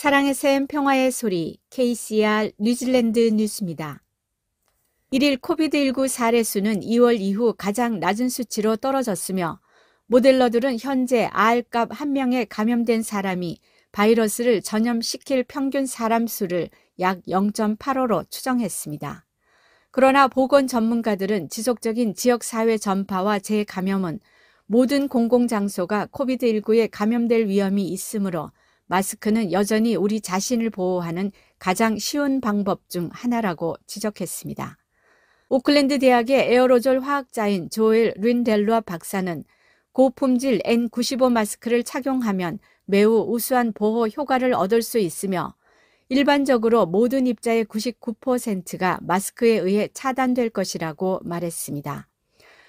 사랑의 샘 평화의 소리 KCR 뉴질랜드 뉴스입니다. 1일 코비드19 사례 수는 2월 이후 가장 낮은 수치로 떨어졌으며 모델러들은 현재 R값 1명에 감염된 사람이 바이러스를 전염시킬 평균 사람 수를 약 0.85로 추정했습니다. 그러나 보건 전문가들은 지속적인 지역사회 전파와 재감염은 모든 공공장소가 코비드19에 감염될 위험이 있으므로 마스크는 여전히 우리 자신을 보호하는 가장 쉬운 방법 중 하나라고 지적했습니다. 오클랜드 대학의 에어로졸 화학자인 조엘 린델루아 박사는 고품질 N95 마스크를 착용하면 매우 우수한 보호 효과를 얻을 수 있으며 일반적으로 모든 입자의 99%가 마스크에 의해 차단될 것이라고 말했습니다.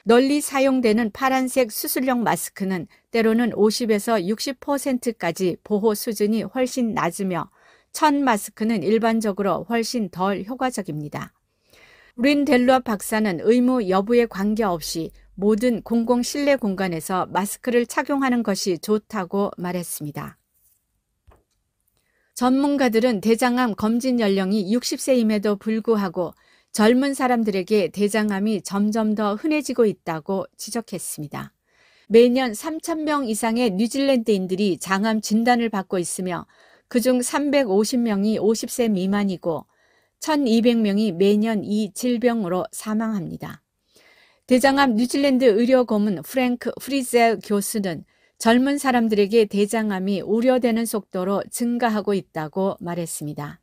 널리 사용되는 파란색 수술용 마스크는 때로는 50에서 60%까지 보호 수준이 훨씬 낮으며 천 마스크는 일반적으로 훨씬 덜 효과적입니다. 린델루아 박사는 의무 여부에 관계없이 모든 공공 실내 공간에서 마스크를 착용하는 것이 좋다고 말했습니다. 전문가들은 대장암 검진 연령이 60세임에도 불구하고 젊은 사람들에게 대장암이 점점 더 흔해지고 있다고 지적했습니다. 매년 3,000명 이상의 뉴질랜드인들이 장암 진단을 받고 있으며 그중 350명이 50세 미만이고 1,200명이 매년 이 질병으로 사망합니다. 대장암 뉴질랜드 의료고문 프랭크 프리젤 교수는 젊은 사람들에게 대장암이 우려되는 속도로 증가하고 있다고 말했습니다.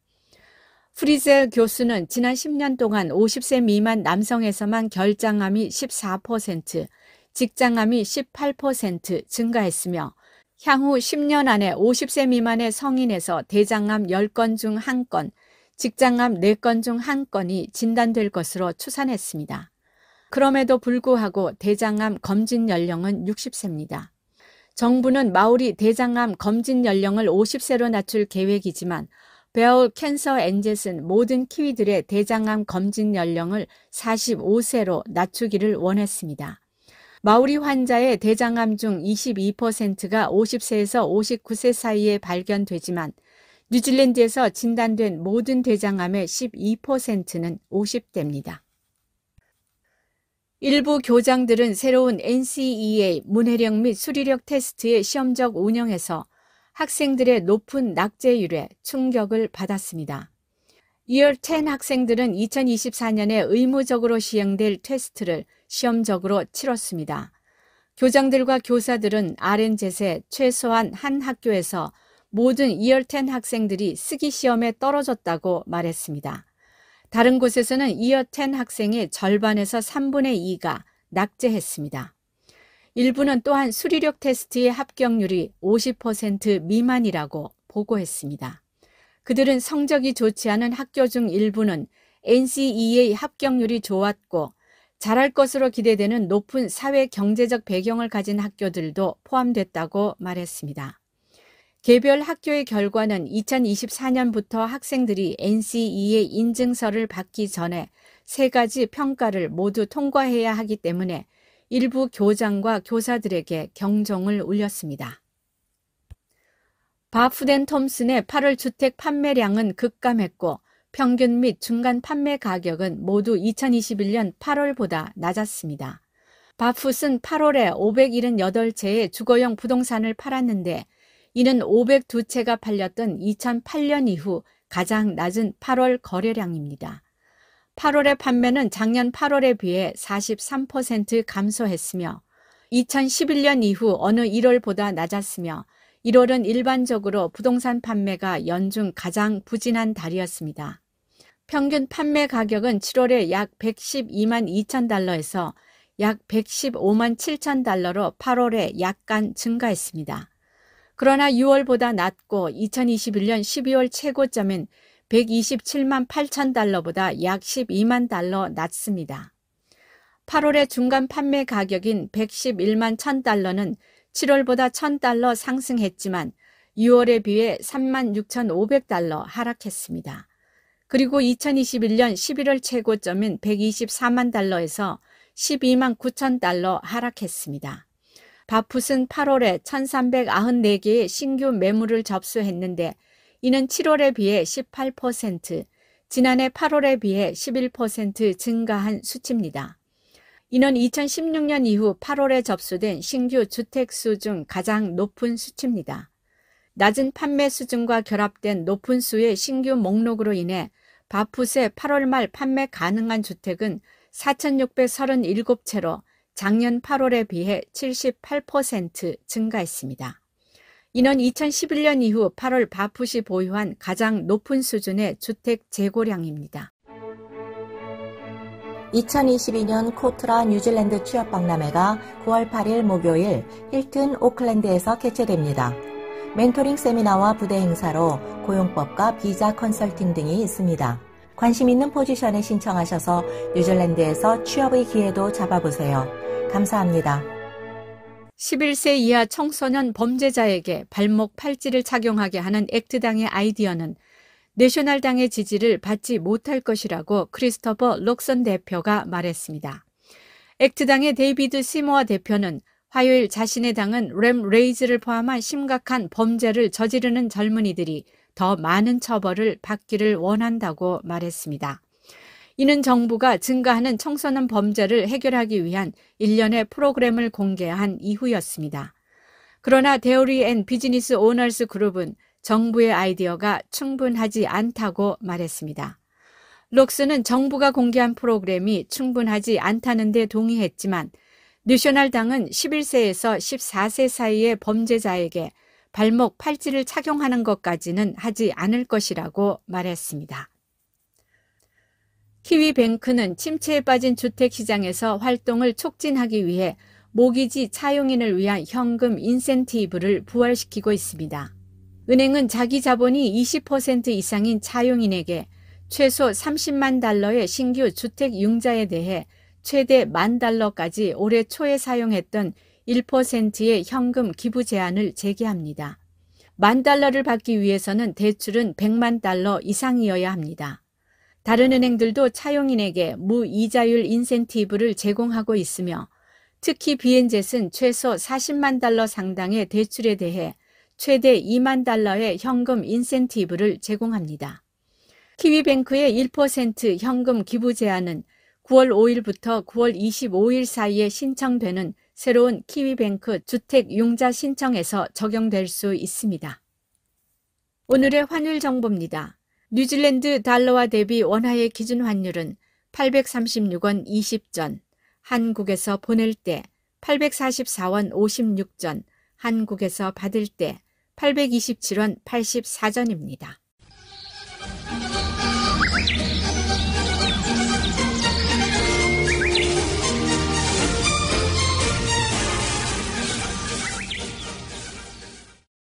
프리젤 교수는 지난 10년 동안 50세 미만 남성에서만 결장암이 14%, 직장암이 18% 증가했으며 향후 10년 안에 50세 미만의 성인에서 대장암 10건 중 1건, 직장암 4건 중 1건이 진단될 것으로 추산했습니다. 그럼에도 불구하고 대장암 검진 연령은 60세입니다. 정부는 마오리 대장암 검진 연령을 50세로 낮출 계획이지만 베어 캔서 엔젯은 모든 키위들의 대장암 검진 연령을 45세로 낮추기를 원했습니다. 마오리 환자의 대장암 중 22%가 50세에서 59세 사이에 발견되지만 뉴질랜드에서 진단된 모든 대장암의 12%는 50대입니다. 일부 교장들은 새로운 NCEA 문해력 및 수리력 테스트의 시험적 운영에서 학생들의 높은 낙제율에 충격을 받았습니다. Year 10 학생들은 2024년에 의무적으로 시행될 테스트를 시험적으로 치렀습니다. 교장들과 교사들은 RNZ에 최소한 한 학교에서 모든 Year 10 학생들이 쓰기 시험에 떨어졌다고 말했습니다. 다른 곳에서는 Year 10 학생의 절반에서 3분의 2가 낙제했습니다. 일부는 또한 수리력 테스트의 합격률이 50% 미만이라고 보고했습니다. 그들은 성적이 좋지 않은 학교 중 일부는 NCEA 합격률이 좋았고 잘할 것으로 기대되는 높은 사회 경제적 배경을 가진 학교들도 포함됐다고 말했습니다. 개별 학교의 결과는 2024년부터 학생들이 NCEA 인증서를 받기 전에 3가지 평가를 모두 통과해야 하기 때문에 일부 교장과 교사들에게 경종을 울렸습니다. 바푸덴 톰슨의 8월 주택 판매량은 급감했고 평균 및 중간 판매 가격은 모두 2021년 8월보다 낮았습니다. 바풋은 8월에 578채의 주거용 부동산을 팔았는데 이는 502채가 팔렸던 2008년 이후 가장 낮은 8월 거래량입니다. 8월의 판매는 작년 8월에 비해 43% 감소했으며 2011년 이후 어느 1월보다 낮았으며 1월은 일반적으로 부동산 판매가 연중 가장 부진한 달이었습니다. 평균 판매 가격은 7월에 약 112만 2천 달러에서 약 115만 7천 달러로 8월에 약간 증가했습니다. 그러나 6월보다 낮고 2021년 12월 최고점인 127만 8천 달러보다 약 12만 달러 낮습니다. 8월의 중간 판매 가격인 111만 1천 달러는 7월보다 1,000달러 상승했지만 6월에 비해 3만 6,500달러 하락했습니다. 그리고 2021년 11월 최고점인 124만 달러에서 12만 9천 달러 하락했습니다. 바풋은 8월에 1,394개의 신규 매물을 접수했는데 이는 7월에 비해 18%, 지난해 8월에 비해 11% 증가한 수치입니다. 이는 2016년 이후 8월에 접수된 신규 주택수 중 가장 높은 수치입니다. 낮은 판매 수준과 결합된 높은 수의 신규 목록으로 인해 바풋의 8월 말 판매 가능한 주택은 4,637채로 작년 8월에 비해 78% 증가했습니다. 이는 2011년 이후 8월 바풋이 보유한 가장 높은 수준의 주택 재고량입니다. 2022년 코트라 뉴질랜드 취업박람회가 9월 8일 목요일 힐튼 오클랜드에서 개최됩니다. 멘토링 세미나와 부대 행사로 고용법과 비자 컨설팅 등이 있습니다. 관심 있는 포지션에 신청하셔서 뉴질랜드에서 취업의 기회도 잡아보세요. 감사합니다. 11세 이하 청소년 범죄자에게 발목 팔찌를 착용하게 하는 액트당의 아이디어는 내셔널당의 지지를 받지 못할 것이라고 크리스토퍼 록선 대표가 말했습니다. 액트당의 데이비드 시모어 대표는 화요일 자신의 당은 램 레이즈를 포함한 심각한 범죄를 저지르는 젊은이들이 더 많은 처벌을 받기를 원한다고 말했습니다. 이는 정부가 증가하는 청소년 범죄를 해결하기 위한 일련의 프로그램을 공개한 이후였습니다. 그러나 데어리 앤 비즈니스 오너스 그룹은 정부의 아이디어가 충분하지 않다고 말했습니다. 록스는 정부가 공개한 프로그램이 충분하지 않다는 데 동의했지만 내셔널당은 11세에서 14세 사이의 범죄자에게 발목 팔찌를 착용하는 것까지는 하지 않을 것이라고 말했습니다. 키위뱅크는 침체에 빠진 주택시장에서 활동을 촉진하기 위해 모기지 차용인을 위한 현금 인센티브를 부활시키고 있습니다. 은행은 자기 자본이 20% 이상인 차용인에게 최소 30만 달러의 신규 주택 융자에 대해 최대 $10,000까지 올해 초에 사용했던 1%의 현금 기부 제한을 재개합니다. $10,000를 받기 위해서는 대출은 $1,000,000 이상이어야 합니다. 다른 은행들도 차용인에게 무이자율 인센티브를 제공하고 있으며 특히 비엔젯은 최소 $400,000 상당의 대출에 대해 최대 $20,000의 현금 인센티브를 제공합니다. 키위뱅크의 1% 현금 기부 제한은 9월 5일부터 9월 25일 사이에 신청되는 새로운 키위뱅크 주택융자 신청에서 적용될 수 있습니다. 오늘의 환율 정보입니다. 뉴질랜드 달러와 대비 원화의 기준 환율은 836원 20전, 한국에서 보낼 때 844원 56전, 한국에서 받을 때 827원 84전입니다.